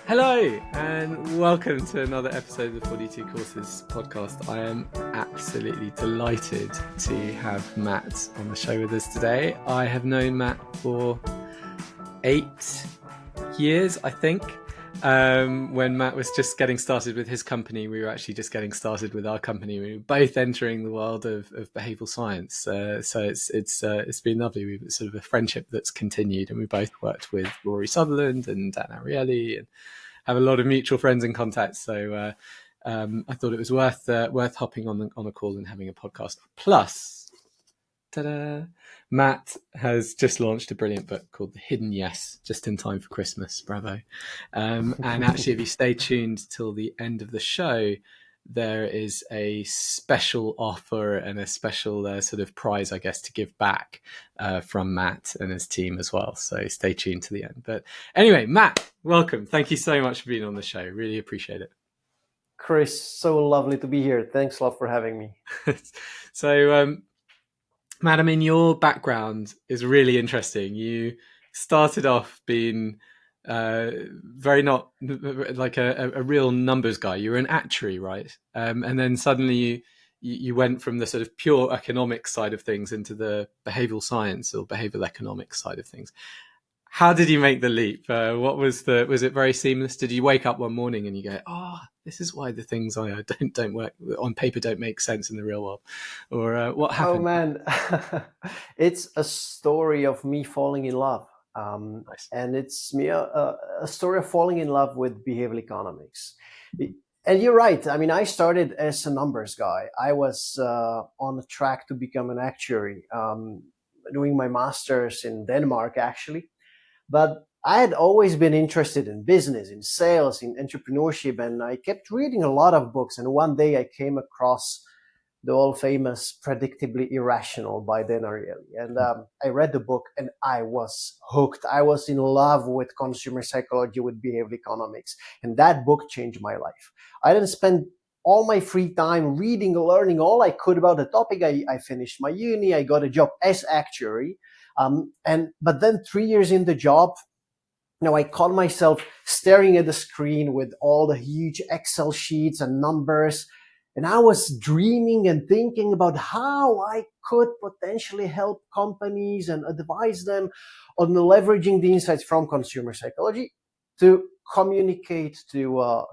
Hello and welcome to another episode of the 42 Courses podcast. I am absolutely delighted to have Matt on the show with us today. I have known Matt for 8 years, I think. When Matt was just getting started with his company, we were actually just getting started with our company. We were both entering the world of behavioural science. So it's been lovely. We've sort of a friendship that's continued, and we both worked with Rory Sutherland and Dan Ariely and have a lot of mutual friends and contacts. So I thought it was worth hopping on a call and having a podcast. Plus, ta-da! Matt has just launched a brilliant book called The Hidden Yes, just in time for Christmas. Bravo. And actually, if you stay tuned till the end of the show, there is a special offer and a special sort of prize, I guess, to give back from Matt and his team as well. So stay tuned to the end. But anyway, Matt, welcome. Thank you so much for being on the show. Really appreciate it. Chris, so lovely to be here. Thanks a lot for having me. So, Matt, I mean, your background is really interesting. You started off being very not like a real numbers guy. You were an actuary, right? And then suddenly you went from the sort of pure economic side of things into the behavioral science or behavioral economics side of things. How did you make the leap? Was it very seamless? Did you wake up one morning and you go, this is why the things I don't work on paper don't make sense in the real world? Or what happened? Oh man, it's a story of me falling in love. Nice. And it's me a story of falling in love with behavioral economics. And you're right. I mean, I started as a numbers guy. I was on the track to become an actuary, doing my master's in Denmark, actually. But I had always been interested in business, in sales, in entrepreneurship, and I kept reading a lot of books. And one day I came across the all famous Predictably Irrational by Dan Ariely. And I read the book and I was hooked. I was in love with consumer psychology, with behavioral economics. And that book changed my life. I didn't spend all my free time reading and learning all I could about the topic. I finished my uni. I got a job as actuary. But then 3 years in the job, I caught myself staring at the screen with all the huge Excel sheets and numbers. And I was dreaming and thinking about how I could potentially help companies and advise them on leveraging the insights from consumer psychology to communicate, to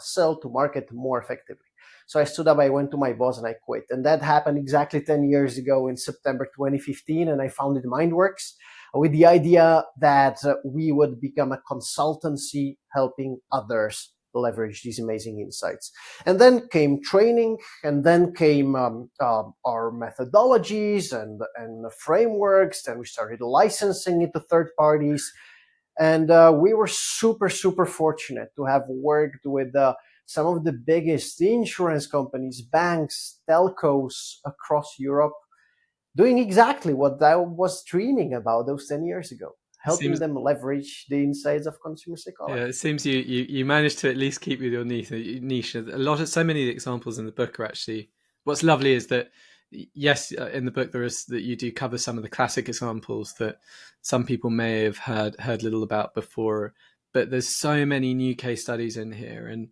sell, to market more effectively. So I stood up, I went to my boss and I quit. And that happened exactly 10 years ago in September 2015. And I founded Mindworx with the idea that we would become a consultancy helping others leverage these amazing insights. And then came training, and then came our methodologies and frameworks. Then we started licensing it to third parties. And we were super, super fortunate to have worked with some of the biggest insurance companies, banks, telcos across Europe, doing exactly what I was dreaming about those 10 years ago, helping them leverage the insights of consumer psychology. Yeah, it seems you managed to at least keep with your niche. So many of the examples in the book are actually, what's lovely is that, yes, in the book that you do cover some of the classic examples that some people may have heard little about before, but there's so many new case studies in here, and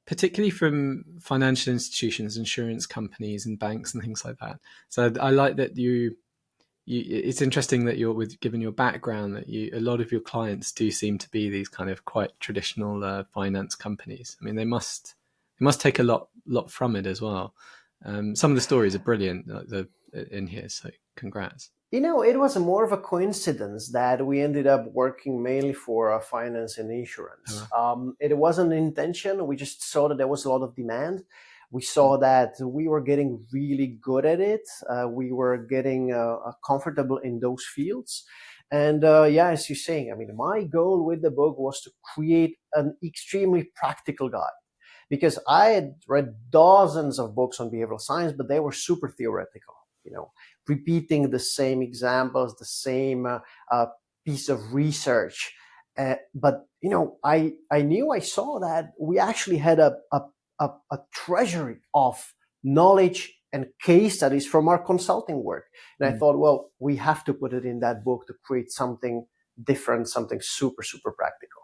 particularly from financial institutions, insurance companies and banks and things like that. So I like that it's interesting that given your background, that a lot of your clients do seem to be these kind of quite traditional finance companies. I mean, they must take a lot from it as well. Some of the stories are brilliant in here, so congrats. It was more of a coincidence that we ended up working mainly for finance and insurance. It wasn't an intention. We just saw that there was a lot of demand. We saw that we were getting really good at it. We were getting comfortable in those fields. And as you're saying, I mean, my goal with the book was to create an extremely practical guide. Because I had read dozens of books on behavioral science, but they were super theoretical, repeating the same examples, the same piece of research. But I saw that we actually had a treasury of knowledge and case studies from our consulting work. And I thought, well, we have to put it in that book to create something different, something super, super practical.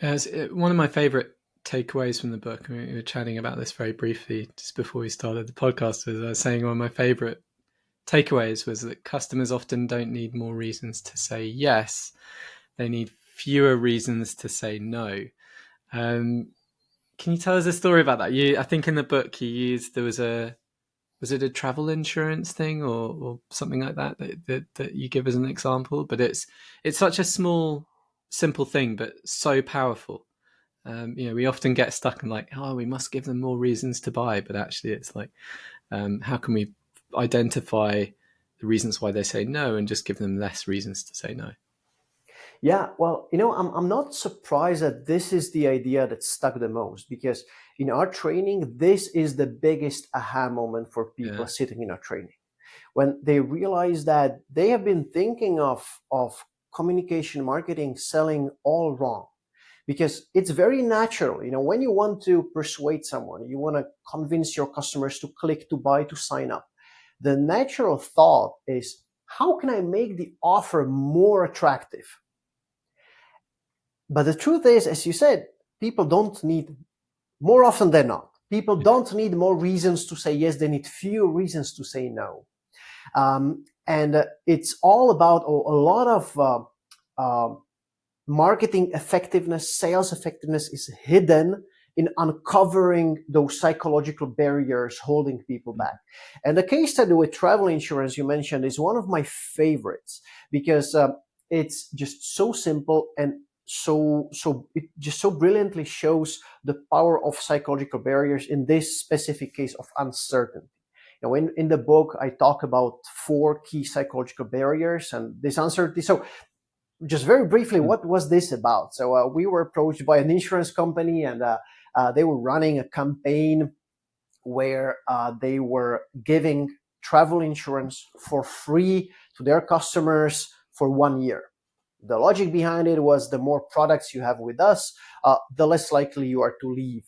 One of my favorite takeaways from the book, we were chatting about this very briefly just before we started the podcast, as I was saying, one of my favorite takeaways was that customers often don't need more reasons to say yes. They need fewer reasons to say no. Can you tell us a story about that? I think in the book was it a travel insurance thing or something like that you give as an example? But it's such a small, simple thing, but so powerful. We often get stuck in like, oh, we must give them more reasons to buy, but actually it's like, how can we identify the reasons why they say no and just give them less reasons to say no? Yeah, well, I'm not surprised that this is the idea that stuck the most, because in our training, this is the biggest aha moment for people sitting in our training. When they realize that they have been thinking of communication, marketing, selling all wrong. Because it's very natural, when you want to persuade someone, you want to convince your customers to click, to buy, to sign up. The natural thought is, how can I make the offer more attractive? But the truth is, as you said, people don't need, more often than not, people don't need more reasons to say yes. They need few reasons to say no. And it's all about a lot of marketing effectiveness, sales effectiveness is hidden in uncovering those psychological barriers holding people back. And the case study with travel insurance you mentioned is one of my favorites, because it's just so simple, and it just so brilliantly shows the power of psychological barriers in this specific case of uncertainty. In the book, I talk about 4 key psychological barriers and this uncertainty. So just very briefly, what was this about? So we were approached by an insurance company, and they were running a campaign where they were giving travel insurance for free to their customers for 1 year. The logic behind it was, the more products you have with us, the less likely you are to leave.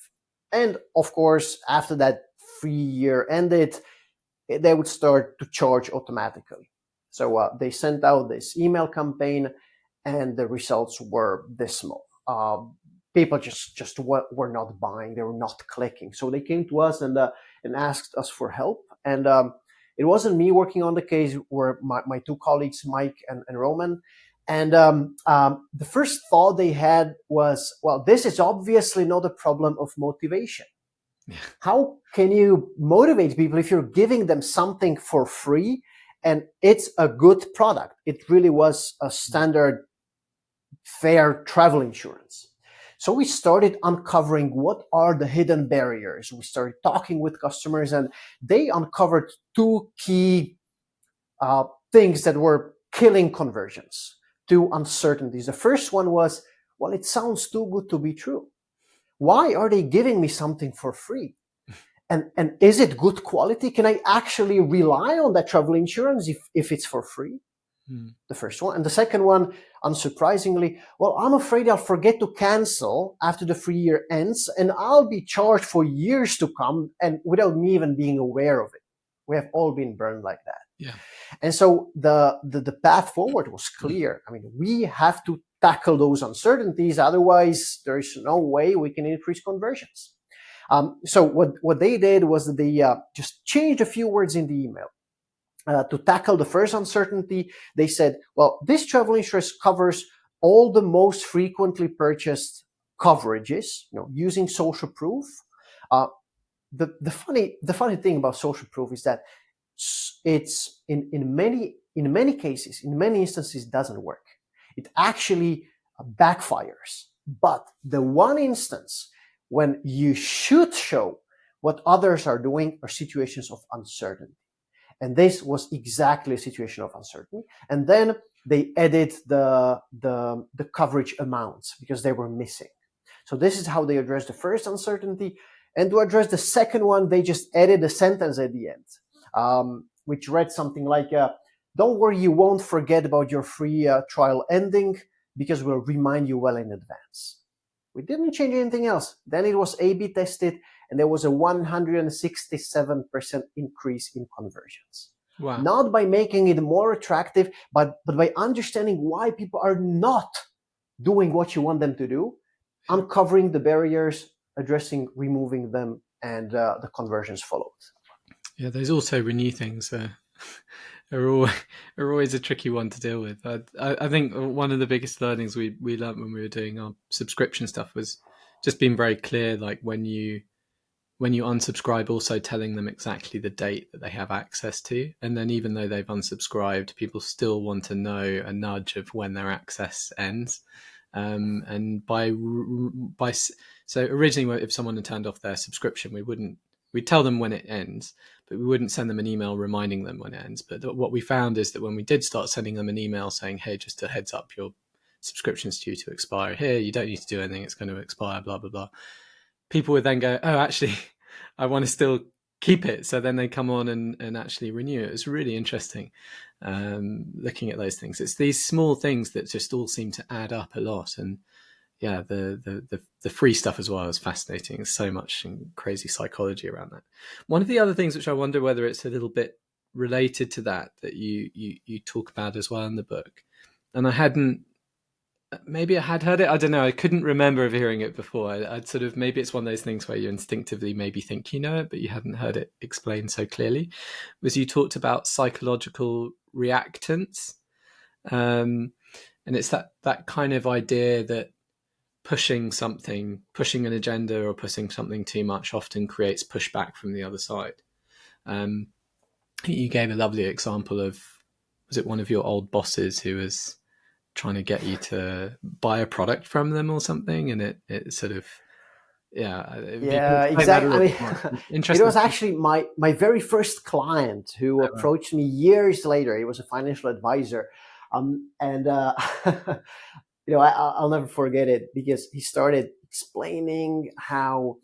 And of course, after that free year ended, they would start to charge automatically. So they sent out this email campaign, and the results were dismal. People just were not buying, they were not clicking. So they came to us and asked us for help. And it wasn't me working on the case, were my 2 colleagues, Mike and Roman. And the first thought they had was, well, this is obviously not a problem of motivation. Yeah. How can you motivate people if you're giving them something for free and it's a good product? It really was a standard fair travel insurance. So we started uncovering what are the hidden barriers. We started talking with customers, and they uncovered 2 key things that were killing conversions, 2 uncertainties. The first one was, well, it sounds too good to be true. Why are they giving me something for free? And is it good quality? Can I actually rely on that travel insurance if it's for free? The first one. And the second one, unsurprisingly, well, I'm afraid I'll forget to cancel after the free year ends, and I'll be charged for years to come, and without me even being aware of it. We have all been burned like that. Yeah. And so the path forward was clear. I mean, we have to tackle those uncertainties. Otherwise, there is no way we can increase conversions. So what they did was they just changed a few words in the email. To tackle the first uncertainty, they said, well, this travel insurance covers all the most frequently purchased coverages, using social proof. The funny thing about social proof is that it's in many cases, in many instances, doesn't work. It actually backfires. But the one instance when you should show what others are doing are situations of uncertainty. And this was exactly a situation of uncertainty. And then they added the coverage amounts because they were missing. So this is how they addressed the first uncertainty. And to address the second one, they just added a sentence at the end, which read something like, don't worry, you won't forget about your free trial ending because we'll remind you well in advance. We didn't change anything else. Then it was A/B tested, and there was a 167% increase in conversions. Wow. Not by making it more attractive, but by understanding why people are not doing what you want them to do, uncovering the barriers, addressing, removing them, and the conversions followed. Yeah, those auto renew things are always a tricky one to deal with. I think one of the biggest learnings we learned when we were doing our subscription stuff was just being very clear, like when you unsubscribe, also telling them exactly the date that they have access to. And then even though they've unsubscribed, people still want to know a nudge of when their access ends. And so originally, if someone had turned off their subscription, we'd tell them when it ends, but we wouldn't send them an email reminding them when it ends. But what we found is that when we did start sending them an email saying, hey, just a heads up, your subscription's due to expire here, you don't need to do anything, it's going to expire, blah, blah, blah. People would then go, oh, actually, I want to still keep it. So then they come on and actually renew it. It's really interesting looking at those things. It's these small things that just all seem to add up a lot. And yeah, the free stuff as well is fascinating. There's so much crazy psychology around that. One of the other things which I wonder whether it's a little bit related to that you talk about as well in the book, and maybe I had heard it. I don't know. I couldn't remember of hearing it before. I'd sort of, maybe it's one of those things where you instinctively maybe think you know it, but you hadn't heard it explained so clearly. Was you talked about psychological reactance. And it's that kind of idea that pushing an agenda or pushing something too much often creates pushback from the other side. You gave a lovely example of, was it one of your old bosses who was trying to get you to buy a product from them or something, and it sort of exactly. I mean, it was actually my very first client who approached me years later. He was a financial advisor, and I'll never forget it, because he started explaining how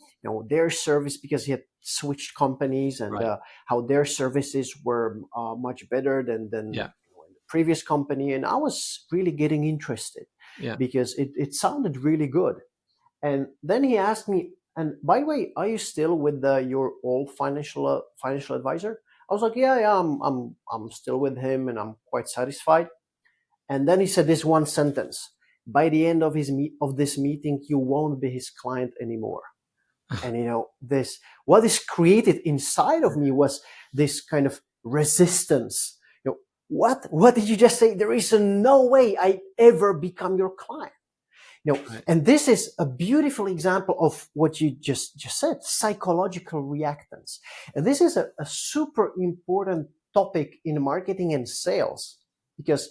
their service, because he had switched companies, and how their services were much better than the previous company. And I was really getting interested because it sounded really good. And then he asked me, and by the way, are you still with your old financial advisor? I was like, yeah, I'm still with him, and I'm quite satisfied. And then he said this one sentence: by the end of this meeting, you won't be his client anymore. And what is created inside of me was this kind of resistance. What did you just say? There is no way I ever become your client. And this is a beautiful example of what you just said, psychological reactance. And this is a super important topic in marketing and sales, because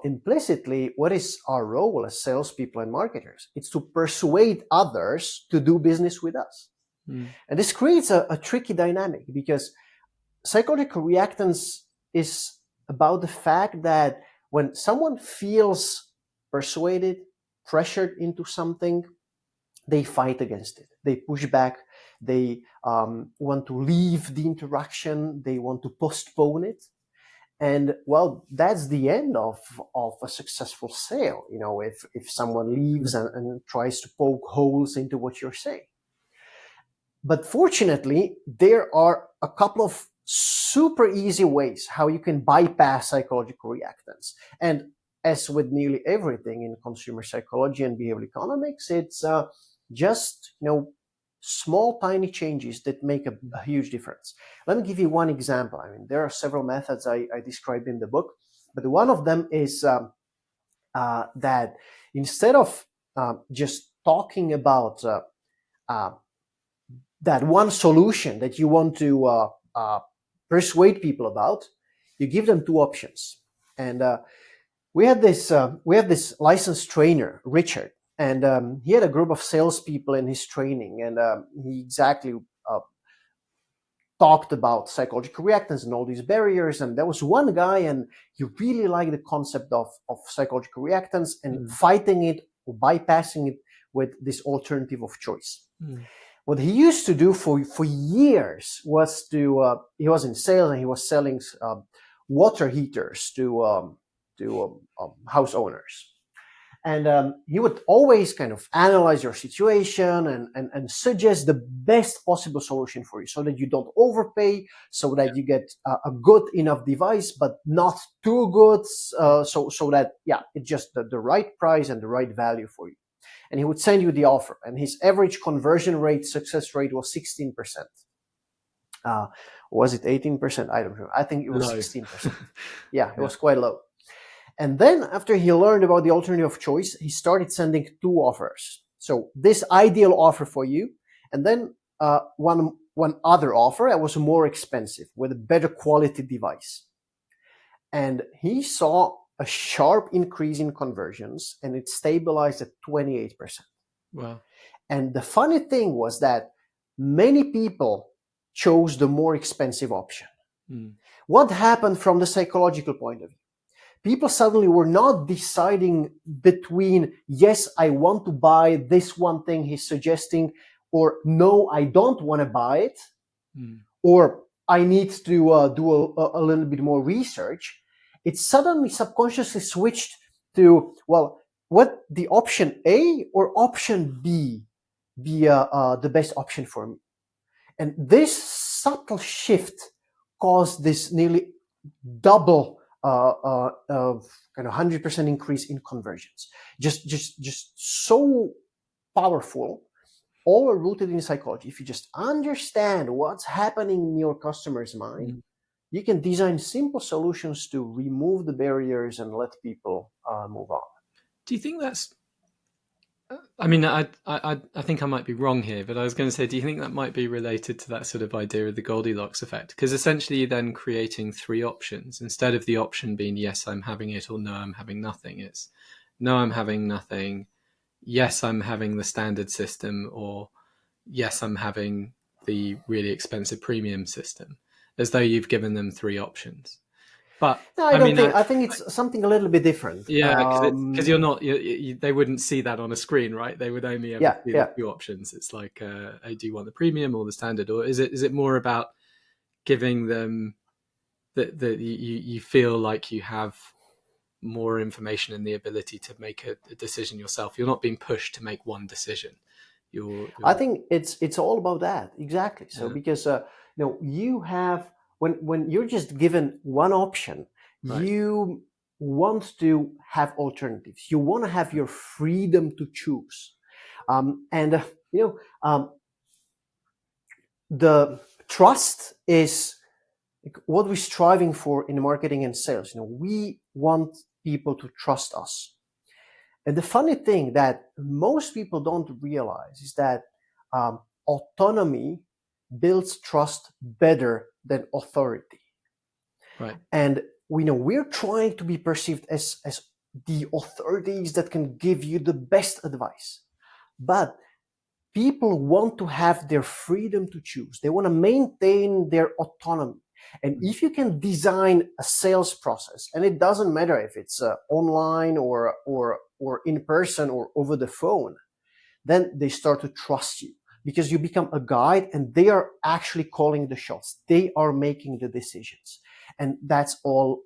implicitly, what is our role as salespeople and marketers? It's to persuade others to do business with us. And this creates a tricky dynamic, because psychological reactance is about the fact that when someone feels persuaded, pressured into something, they fight against it. They push back. They want to leave the interaction. They want to postpone it. And that's the end of a successful sale. If someone leaves and tries to poke holes into what you're saying. But fortunately, there are a couple of super easy ways how you can bypass psychological reactance. And as with nearly everything in consumer psychology and behavioral economics, it's just small, tiny changes that make a huge difference. Let me give you one example. I mean, there are several methods I describe in the book, but one of them is that instead of just talking about that one solution that you want to persuade people about, you give them two options. And we have this licensed trainer, Richard, and he had a group of salespeople in his training, and he exactly talked about psychological reactance and all these barriers. And there was one guy, and he really liked the concept of psychological reactance and fighting it or bypassing it with this alternative of choice. What he used to do for years was he was in sales, and he was selling water heaters to house owners. And he would always kind of analyze your situation and suggest the best possible solution for you, so that you don't overpay, so that you get a good enough device, but not too good, so that it's just the right price and the right value for you. and he would send you the offer. And his average conversion rate, success rate was 16%. Was it 18%? I don't know. I think it was 16%. Yeah, it was quite low. And then after he learned about the alternative of choice, he started sending 2 offers. So this ideal offer for you, and then one other offer that was more expensive with a better quality device. And he saw a sharp increase in conversions, and it stabilized at 28%. Wow. And the funny thing was that many people chose the more expensive option. What happened from the psychological point of view? People suddenly were not deciding between, yes, I want to buy this one thing he's suggesting, or no, I don't want to buy it, or I need to do a little bit more research. It suddenly subconsciously switched to, well, what the option A or option B be the best option for me? And this subtle shift caused this nearly double kind of 100% increase in conversions. Just so powerful, all rooted in psychology. If you just understand what's happening in your customer's mind, you can design simple solutions to remove the barriers and let people move on. Do you think that's... I mean, I think I might be wrong here, but I was going to say, do you think that might be related to that sort of idea of the Goldilocks effect? Because essentially you're then creating 3 options. Instead of the option being, yes, I'm having it, or no, I'm having nothing. It's, no, I'm having nothing. Yes, I'm having the standard system, or yes, I'm having the really expensive premium system, as though you've given them 3 options. But no, I think it's something a little bit different. Yeah, because you're not. They wouldn't see that on a screen, right? They would only ever see the 2 options. It's like, do you want the premium or the standard, or is it more about giving them that you feel like you have more information and the ability to make a decision yourself? You're not being pushed to make one decision. I think it's all about that, exactly. So because you have, when you're just given one option, right. You want to have alternatives. You want to have your freedom to choose, and the trust is what we're striving for in marketing and sales. We want people to trust us. And the funny thing that most people don't realize is that autonomy builds trust better than authority. Right. And we're trying to be perceived as the authorities that can give you the best advice. But people want to have their freedom to choose. They want to maintain their autonomy. And if you can design a sales process, and it doesn't matter if it's online or in person or over the phone, then they start to trust you because you become a guide and they are actually calling the shots. They are making the decisions. And that's all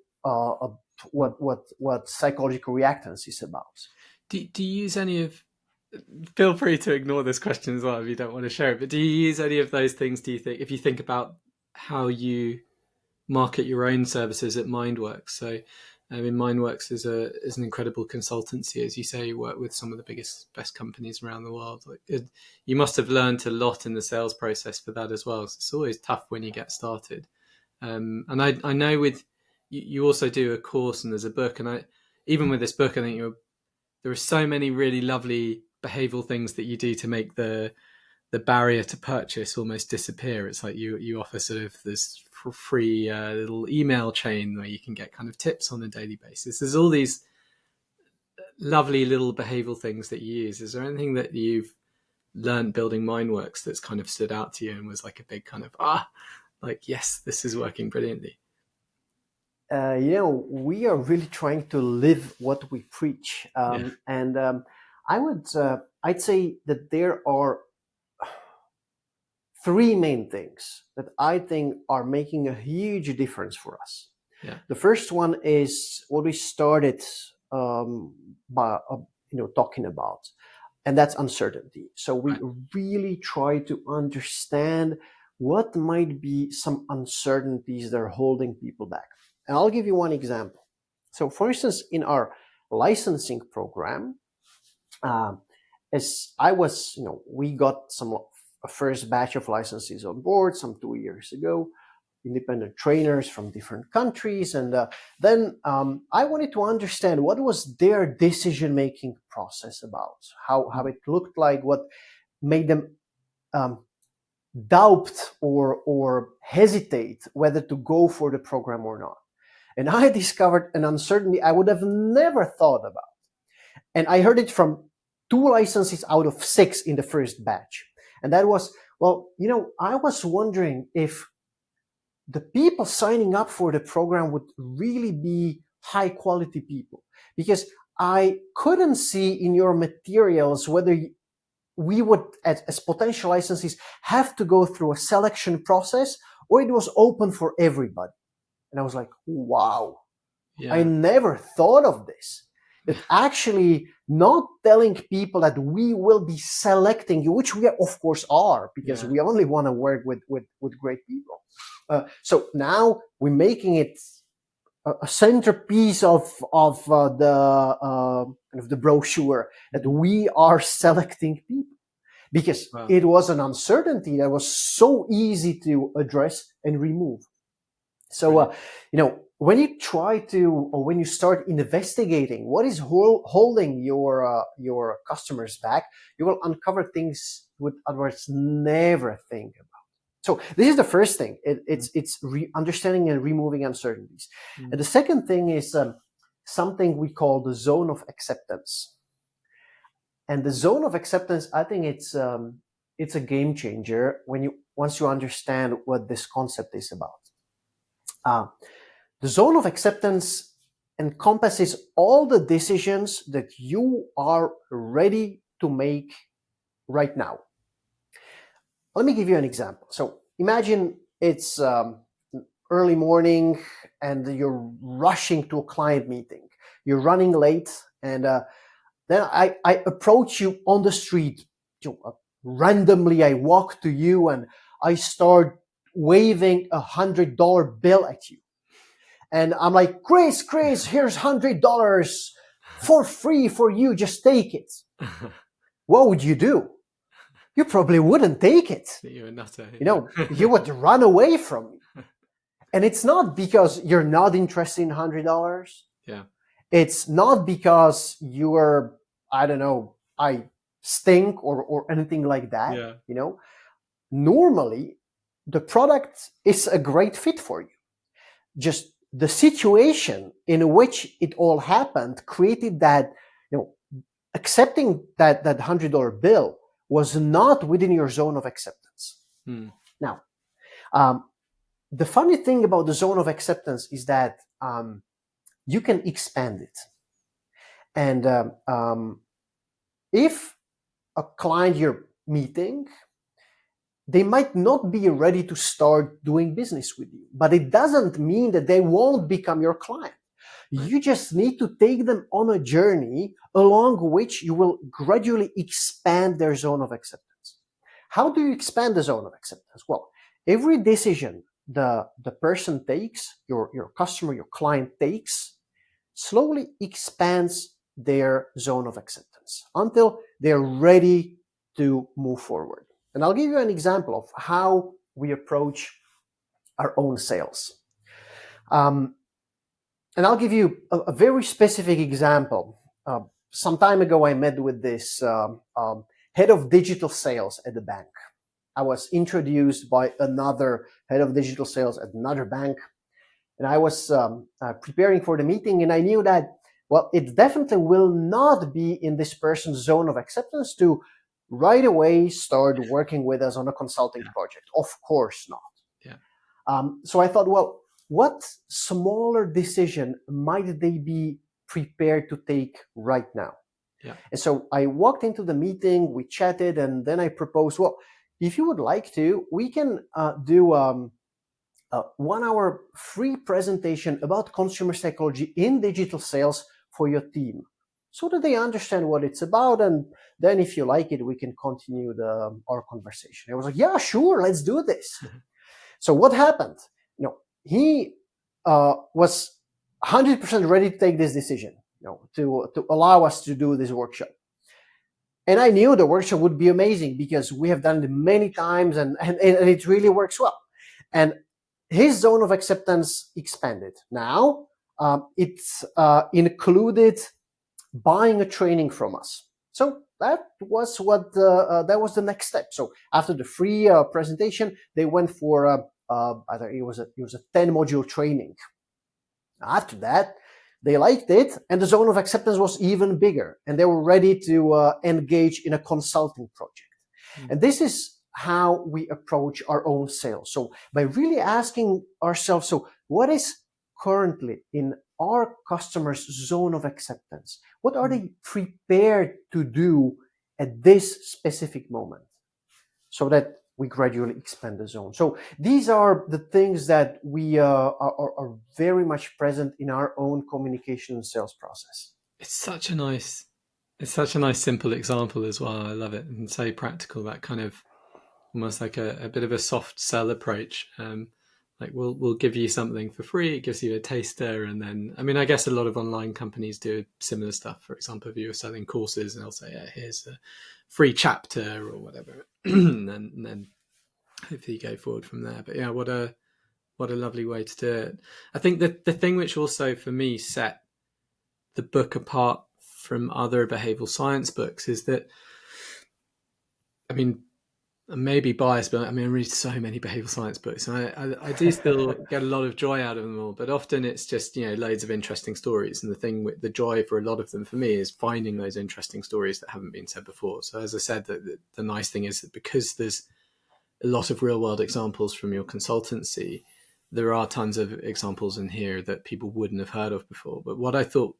what psychological reactance is about. Do you use any of... Feel free to ignore this question as well if you don't want to share it, but do you use any of those things, do you think, if you think about how you market your own services at Mindworx? So I mean, Mindworx is an incredible consultancy. As you say, you work with some of the best companies around the world. You must have learned a lot in the sales process for that as well. It's always tough when you get started. And I know with you also do a course and there's a book, and even with this book, I think there are so many really lovely behavioral things that you do to make the barrier to purchase almost disappear. It's like you offer sort of this free little email chain where you can get kind of tips on a daily basis. There's all these lovely little behavioral things that you use. Is there anything that you've learned building Mindworx that's kind of stood out to you and was like a big kind of, like, yes, this is working brilliantly? We are really trying to live what we preach. And I'd say that there are 3 main things that I think are making a huge difference for us. Yeah. The first one is what we started by talking about, and that's uncertainty. So we really try to understand what might be some uncertainties that are holding people back. And I'll give you one example. So for instance, in our licensing program, as I was, we got a first batch of licenses on board some 2 years ago, independent trainers from different countries. And then I wanted to understand what was their decision-making process about, how it looked like, what made them doubt or hesitate whether to go for the program or not. And I discovered an uncertainty I would have never thought about. And I heard it from 2 licenses out of 6 in the first batch. And that was, I was wondering if the people signing up for the program would really be high quality people, because I couldn't see in your materials whether we would, as potential licensees, have to go through a selection process or it was open for everybody. And I was like, wow, I never thought of this. That actually not telling people that we will be selecting you, which we of course are, because we only want to work with great people. So now we're making it a centerpiece of the brochure, that we are selecting people, because it was an uncertainty that was so easy to address and remove. So, when you try to, or when you start investigating what is holding your customers back, you will uncover things you would otherwise never think about. So this is the first thing. It's understanding and removing uncertainties. And the second thing is something we call the zone of acceptance. And the zone of acceptance, I think it's a game changer once you understand what this concept is about. The zone of acceptance encompasses all the decisions that you are ready to make right now. Let me give you an example. So imagine it's early morning and you're rushing to a client meeting. You're running late, and then I approach you on the street. Randomly, I walk to you and I start waving $100 bill at you. And I'm like, Chris, here's $100 for free for you. Just take it. What would you do? You probably wouldn't take it. You're a nutter. You would run away from me. And it's not because you're not interested in $100. Yeah. It's not because you're, I stink or anything like that. Yeah. Normally the product is a great fit for you. Just the situation in which it all happened created that, accepting that $100 bill was not within your zone of acceptance. Now, the funny thing about the zone of acceptance is that you can expand it. And if a client you're meeting, they might not be ready to start doing business with you, but it doesn't mean that they won't become your client. You just need to take them on a journey along which you will gradually expand their zone of acceptance. How do you expand the zone of acceptance? Well, every decision the person takes, your customer, your client takes, slowly expands their zone of acceptance until they're ready to move forward. And I'll give you an example of how we approach our own sales. And I'll give you a very specific example. Some time ago, I met with this head of digital sales at the bank. I was introduced by another head of digital sales at another bank. And I was preparing for the meeting, and I knew that, it definitely will not be in this person's zone of acceptance to right away start working with us on a consulting project. Of course not. Yeah. So I thought, what smaller decision might they be prepared to take right now? Yeah. And so I walked into the meeting, we chatted, and then I proposed, if you would like to, we can do a 1-hour free presentation about consumer psychology in digital sales for your team, so that they understand what it's about. And then if you like it, we can continue our conversation. I was like, yeah, sure, let's do this. So what happened? He was 100% ready to take this decision, to allow us to do this workshop. And I knew the workshop would be amazing because we have done it many times and it really works well. And his zone of acceptance expanded. Now it's included buying a training from us. So that was that was the next step. So after the free presentation, they went for either it was a 10 module training. After that, they liked it, and the zone of acceptance was even bigger, and they were ready to engage in a consulting project. And this is how we approach our own sales. So by really asking ourselves, so what is currently in our customers' zone of acceptance? What are they prepared to do at this specific moment? So that we gradually expand the zone. So these are the things that we are very much present in our own communication and sales process. It's such a nice simple example as well. I love it, and so practical. That kind of almost like a bit of a soft sell approach. Like we'll give you something for free. It gives you a taster, and then I guess a lot of online companies do similar stuff. For example, if you're selling courses, and they'll say, yeah, here's a free chapter or whatever, and then hopefully you go forward from there. But yeah, what a lovely way to do it. I think that the thing which also for me set the book apart from other behavioral science books is that, I may be biased, but I read so many behavioral science books, and I do still get a lot of joy out of them all. But often it's just loads of interesting stories, and the thing with the joy for a lot of them for me is finding those interesting stories that haven't been said before. So as I said, the nice thing is that because there's a lot of real world examples from your consultancy, there are tons of examples in here that people wouldn't have heard of before. But what I thought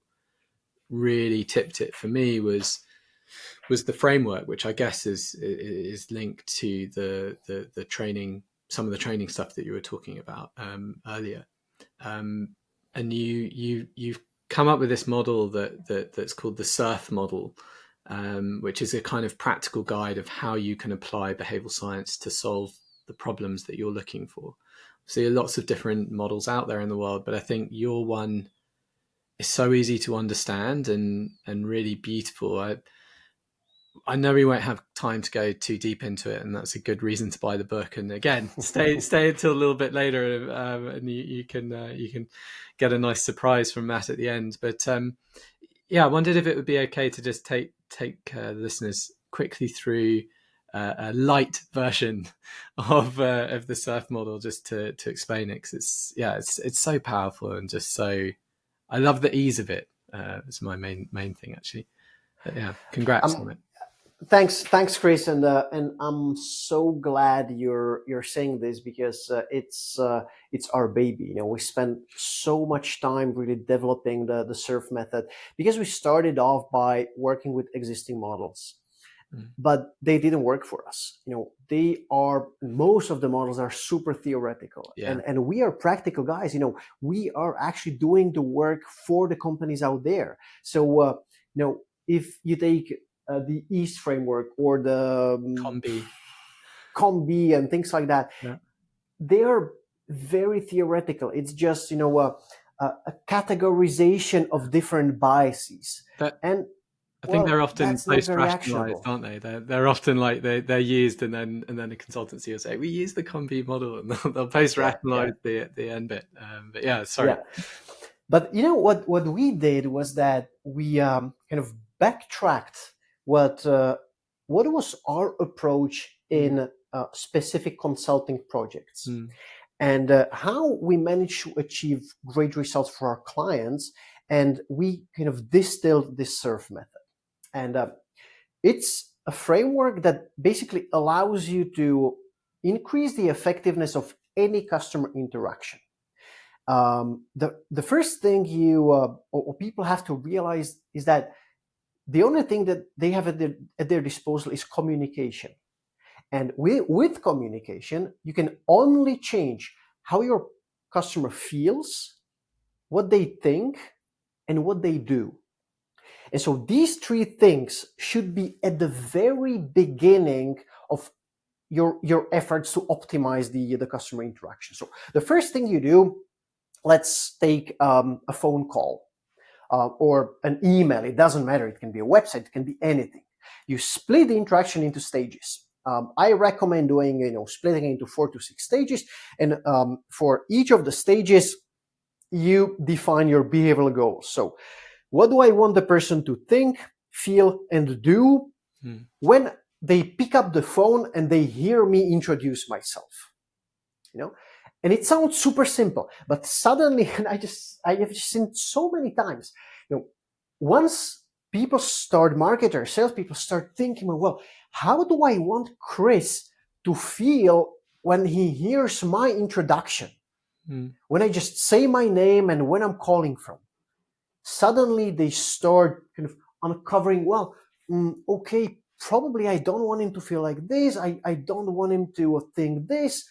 really tipped it for me was the framework, which I guess is linked to the training, some of the training stuff that you were talking about earlier. And you've come up with this model that's called the SURF model, which is a kind of practical guide of how you can apply behavioral science to solve the problems that you're looking for. So there are lots of different models out there in the world, but I think your one is so easy to understand and really beautiful. I know we won't have time to go too deep into it, and that's a good reason to buy the book. And again, stay until a little bit later, and you can get a nice surprise from Matt at the end. But yeah, I wondered if it would be okay to just take listeners quickly through a light version of the SURF model, just to explain it, because it's so powerful and just so. I love the ease of it. It's my main thing actually. But yeah, congrats on it. Thanks, Chris, and I'm so glad you're saying this because it's our baby. We spent so much time really developing the SURF method because we started off by working with existing models, but they didn't work for us. Most of the models are super theoretical, and we are practical guys. We are actually doing the work for the companies out there. So if you take the East framework or the COM-B and things like that, they are very theoretical. It's just a categorization of different biases. I think they're often post-rationalized, aren't they? They're often like they're used, and then the consultancy will say we use the COM-B model, and they'll post-rationalize the end bit. But yeah, sorry. Yeah. But what we did was that we kind of backtracked what was our approach in specific consulting projects, and how we managed to achieve great results for our clients, and we kind of distilled this SURF method. And it's a framework that basically allows you to increase the effectiveness of any customer interaction. The first thing or people have to realize is that the only thing that they have at their disposal is communication. And with communication, you can only change how your customer feels, what they think, and what they do. And so these three things should be at the very beginning of your efforts to optimize the customer interaction. So the first thing you do, let's take a phone call or an email. It doesn't matter. It can be a website. It can be anything. You split the interaction into stages. I recommend doing, splitting into 4 to 6 stages. And for each of the stages, you define your behavioral goals. So what do I want the person to think, feel, and do when they pick up the phone and they hear me introduce myself? And it sounds super simple, but suddenly, and I have just seen so many times, once people start, marketers, salespeople start thinking, well, how do I want Chris to feel when he hears my introduction? When I just say my name and when I'm calling from? Suddenly they start kind of uncovering, okay, probably I don't want him to feel like this. I don't want him to think this.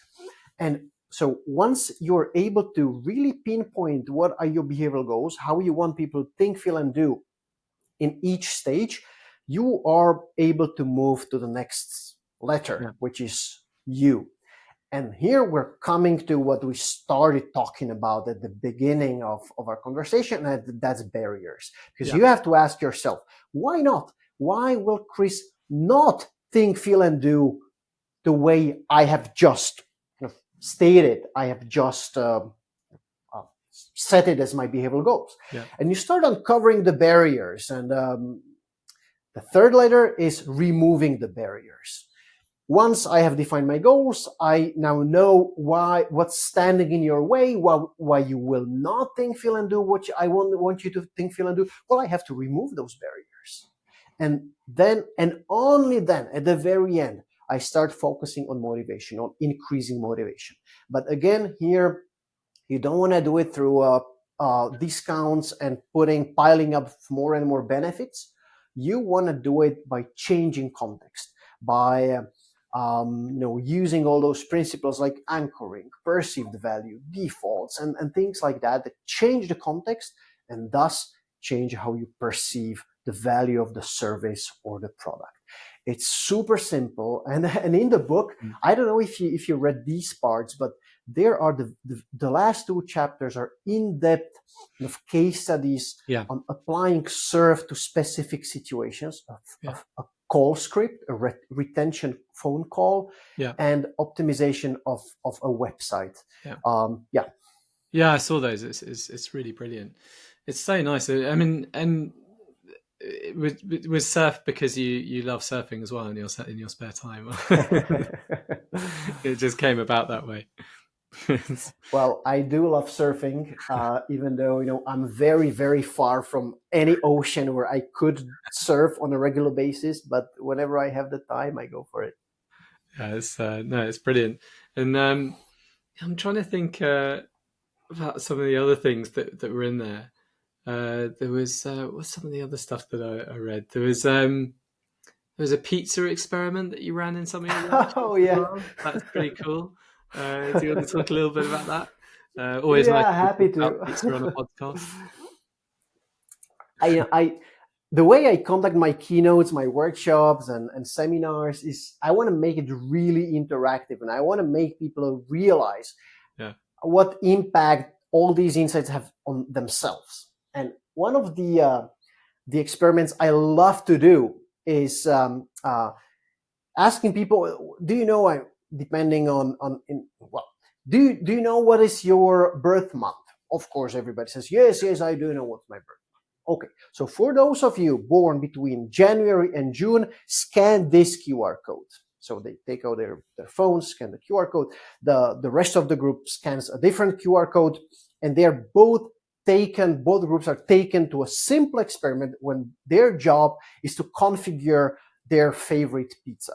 And so once you're able to really pinpoint what are your behavioral goals, how you want people to think, feel, and do in each stage, you are able to move to the next letter, which is you. And here we're coming to what we started talking about at the beginning of our conversation, and that's barriers. Because you have to ask yourself, why not? Why will Chris not think, feel, and do the way I have just stated? I have just set it as my behavioral goals. And you start uncovering the barriers. And the third letter is removing the barriers. Once I have defined my goals, I now know what's standing in your way, why you will not think, feel, and do what I want you to think, feel, and do. Well, I have to remove those barriers. And then, and only then, at the very end, I start focusing on motivation, on increasing motivation. But again, here, you don't want to do it through discounts and piling up more and more benefits. You want to do it by changing context, by using all those principles like anchoring, perceived value, defaults, and things like that change the context and thus change how you perceive the value of the service or the product. It's super simple. And in the book, I don't know if you read these parts, but there are the last 2 chapters are in-depth case studies on applying serve to specific situations of a call script, a retention phone call, and optimization of a website. I saw those. It's really brilliant. It's so nice. I mean, and with surf, because you love surfing as well in your spare time. It just came about that way. Well, I do love surfing, even though I'm very, very far from any ocean where I could surf on a regular basis. But whenever I have the time, I go for it. Yeah, it's brilliant. And I'm trying to think about some of the other things that were in there. There was what's some of the other stuff that I read? There was a pizza experiment that you ran in some of your workshops. Oh yeah, well. That's pretty cool. Do you want to talk a little bit about that? Always nice happy to about pizza on a podcast. The way I conduct my keynotes, my workshops, and seminars is I want to make it really interactive, and I want to make people realize what impact all these insights have on themselves. And one of the experiments I love to do is asking people, do you know, depending do you know what is your birth month? Of course, everybody says, yes, I do know what's my birth month. Okay, so for those of you born between January and June, scan this QR code. So they take out their phones, scan the QR code. The rest of the group scans a different QR code, and they're both groups are taken to a simple experiment when their job is to configure their favorite pizza.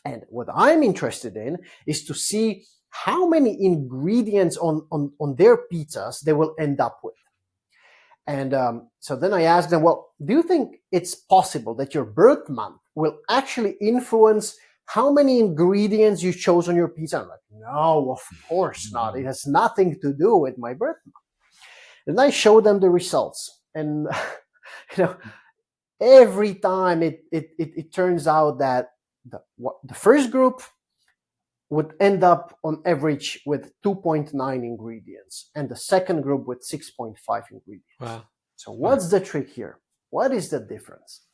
And what I'm interested in is to see how many ingredients on their pizzas they will end up with. And so then I asked them, well, do you think it's possible that your birth month will actually influence how many ingredients you chose on your pizza? I'm like, no, of course not. It has nothing to do with my birth month. And I showed them the results. And every time it turns out that the first group would end up on average with 2.9 ingredients, and the second group with 6.5 ingredients. Wow. So what's the trick here? What is the difference?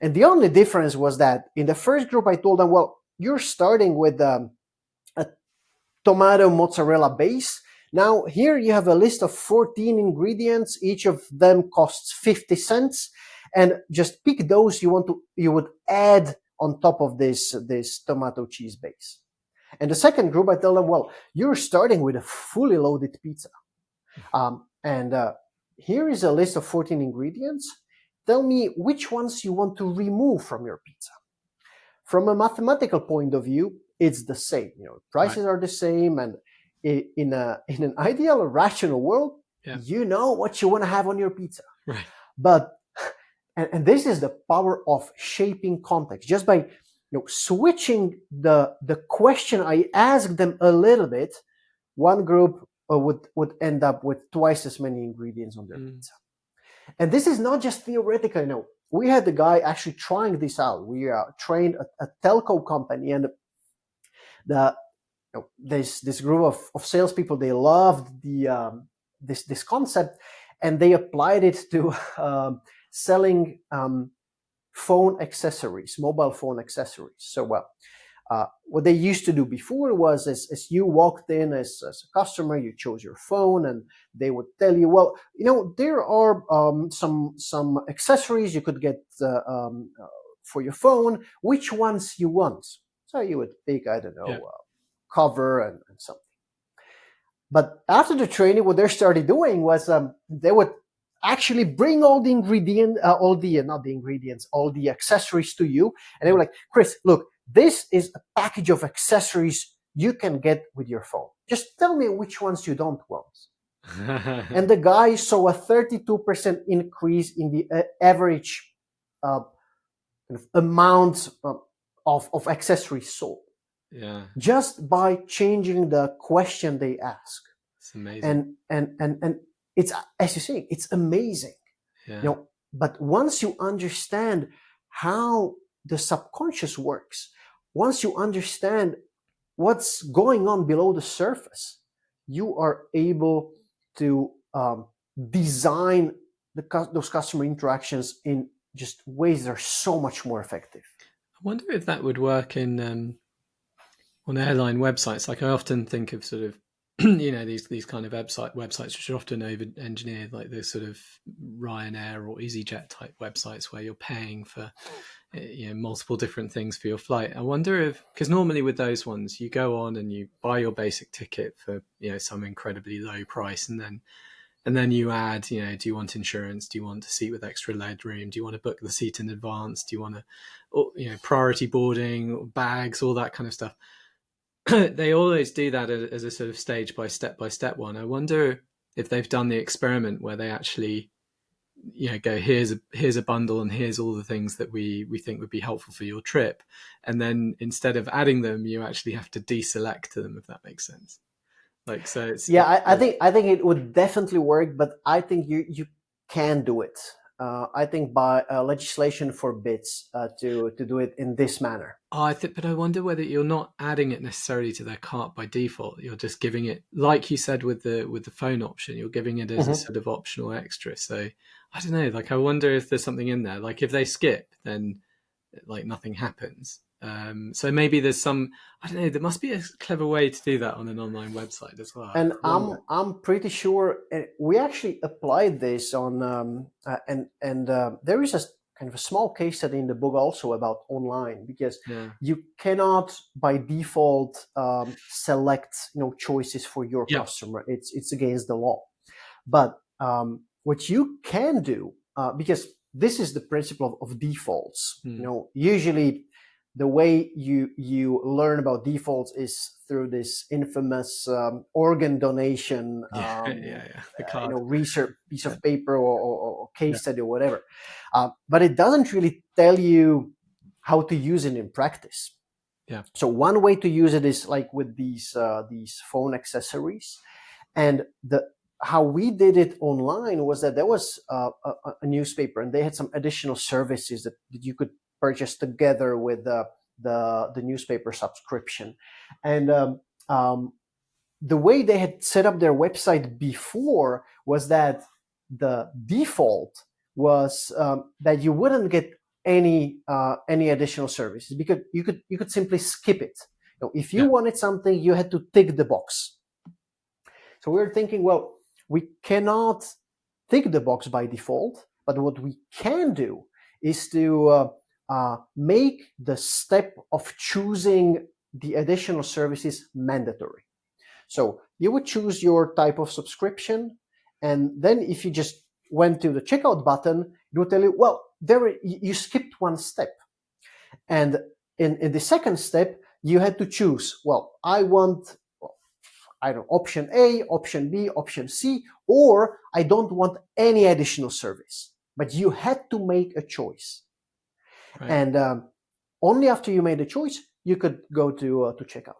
And the only difference was that in the first group, I told them, well, you're starting with a tomato mozzarella base. Now here you have a list of 14 ingredients. Each of them costs 50 cents. And just pick those you would add on top of this tomato cheese base. And the second group, I tell them, well, you're starting with a fully loaded pizza. Here is a list of 14 ingredients. Tell me which ones you want to remove from your pizza. From a mathematical point of view, it's the same. Prices are the same, and in an ideal, rational world, you know what you want to have on your pizza. Right. But and this is the power of shaping context. Just by switching the question I asked them a little bit, one group would end up with twice as many ingredients on their pizza. And this is not just theoretical. We had the guy actually trying this out. We trained a telco company, and this group of salespeople, they loved this concept, and they applied it to selling phone accessories, mobile phone accessories. So what they used to do before was, as you walked in as a customer, you chose your phone, and they would tell you, well, there are some accessories you could get for your phone. Which ones you want? So you would pick, I don't know, cover and something. But after the training, what they started doing was they would actually bring all the all the accessories to you, and they were like, Chris, look, this is a package of accessories you can get with your phone. Just tell me which ones you don't want. And the guy saw a 32% increase in the average amount of accessories sold. Yeah. Just by changing the question they ask. It's amazing. And it's, as you say, it's amazing. Yeah. But once you understand how the subconscious works, once you understand what's going on below the surface, you are able to design those customer interactions in just ways that are so much more effective. I wonder if that would work in on airline websites. Like I often think of sort of these kind of websites which are often over engineered, like the sort of Ryanair or EasyJet type websites where you're paying for multiple different things for your flight. I wonder if, because normally with those ones you go on and you buy your basic ticket for some incredibly low price, and then you add, do you want insurance? Do you want a seat with extra leg room? Do you want to book the seat in advance? Do you want to, priority boarding, bags, all that kind of stuff? They always do that as a sort of stage by step one. I wonder if they've done the experiment where they actually, go, here's a bundle and here's all the things that we think would be helpful for your trip, and then instead of adding them, you actually have to deselect them, if that makes sense. Like, so it's I think it would definitely work, but I think you can do it. I think by legislation forbids to do it in this manner. But I wonder whether you're not adding it necessarily to their cart by default. You're just giving it, like you said with the phone option, you're giving it as a sort of optional extra. So I don't know. Like, I wonder if there's something in there. Like, if they skip, then like nothing happens. So maybe there's some, I don't know, there must be a clever way to do that on an online website as well. And I'm pretty sure we actually applied this on there is a kind of a small case study in the book also about online, because you cannot by default select choices for your customer. It's against the law. But what you can do, because this is the principle of defaults. Usually the way you learn about defaults is through this infamous organ donation research piece of paper or case study or whatever. But it doesn't really tell you how to use it in practice. Yeah. So one way to use it is like with these phone accessories, and how we did it online was that there was a newspaper, and they had some additional services that you could purchase together with the newspaper subscription. And the way they had set up their website before was that the default was that you wouldn't get any additional services, because you could simply skip it. If you wanted something, you had to tick the box. So we were thinking, well, we cannot tick the box by default, but what we can do is to make the step of choosing the additional services mandatory. So you would choose your type of subscription, and then if you just went to the checkout button, it would tell you, well, you skipped one step. And in the second step, you had to choose, well, I want, I don't know, option A, option B, option C, or I don't want any additional service. But you had to make a choice. Right. And only after you made a choice, you could go to checkout.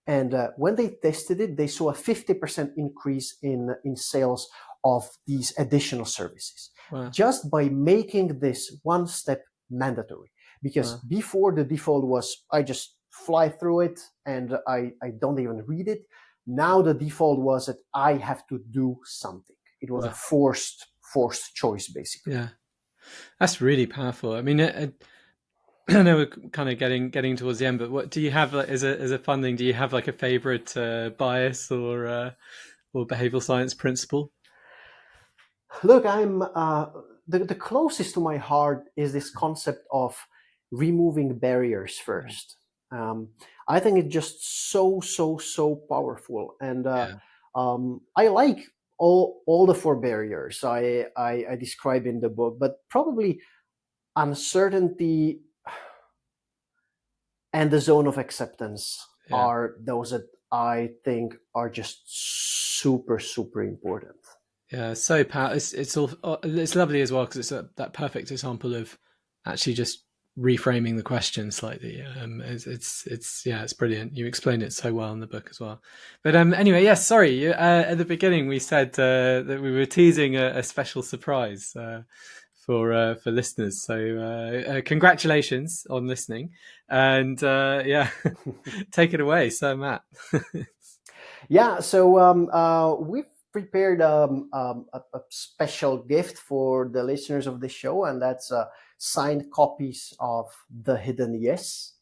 And when they tested it, they saw a 50% increase in sales of these additional services. Wow. Just by making this one step mandatory. Because before, the default was, I just fly through it and I don't even read it. Now the default was that I have to do something. It was a forced choice, basically. Yeah, that's really powerful. I mean, I know we're kind of getting towards the end, but what do you have as a funding? Do you have like a favorite bias or behavioral science principle? Look, I'm the closest to my heart is this concept of removing barriers first. I think it's just so powerful, and I like all the 4 barriers I describe in the book, but probably uncertainty and the zone of acceptance are those that I think are just super important. Yeah, so it's lovely as well, because it's that perfect example of actually just reframing the question slightly. It's brilliant. You explained it so well in the book as well. But anyway, yes, sorry. At the beginning we said that we were teasing a special surprise for listeners. So congratulations on listening, and take it away, Sir Matt. Yeah. So we've prepared a special gift for the listeners of the show, and that's signed copies of The Hidden Yes.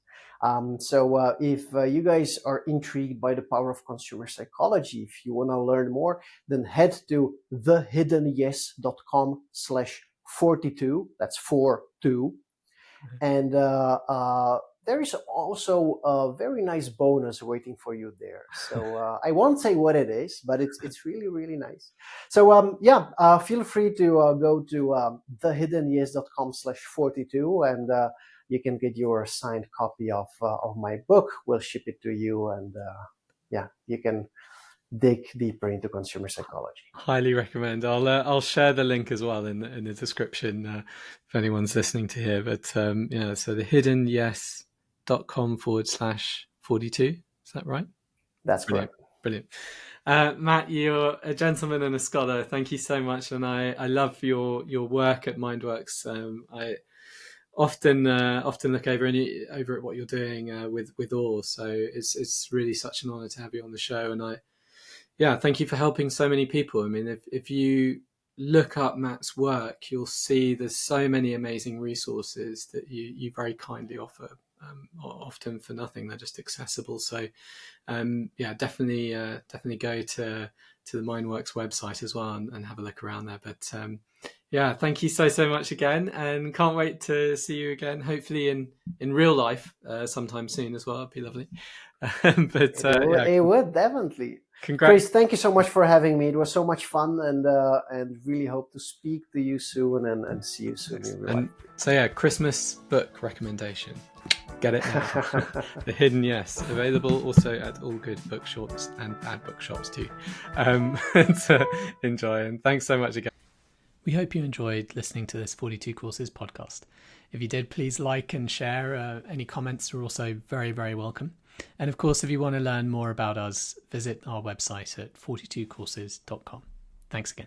So if you guys are intrigued by the power of consumer psychology, if you want to learn more, then head to thehiddenyes.com/42. That's 42. And there is also a very nice bonus waiting for you there. So I won't say what it is, but it's really nice. So feel free to go to thehiddenyes.com/42, and you can get your signed copy of my book. We'll ship it to you, and you can dig deeper into consumer psychology. Highly recommend. I'll share the link as well in the description if anyone's listening to here. But so thehiddenyes.com/42. Is that right? That's correct. Brilliant. Matt, you're a gentleman and a scholar. Thank you so much, and I love your work at Mindworx. I often look over at what you're doing with awe. So it's really such an honor to have you on the show, and thank you for helping so many people. I mean, if you look up Matt's work, you'll see there's so many amazing resources that you very kindly offer, often for nothing. They're just accessible. So definitely go to the Mindworx website as well and have a look around there. But thank you so much again, and can't wait to see you again, hopefully in real life sometime soon as well. It'd be lovely. It would definitely. Chris, thank you so much for having me. It was so much fun, and really hope to speak to you soon and see you soon in real life. So Christmas book recommendation. Get it now. The Hidden Yes, available also at all good bookshops and bad bookshops too. Enjoy, and thanks so much again. We hope you enjoyed listening to this 42 Courses podcast. If you did, please like and share. Any comments are also very, very welcome. And of course, if you want to learn more about us, visit our website at 42courses.com. Thanks again.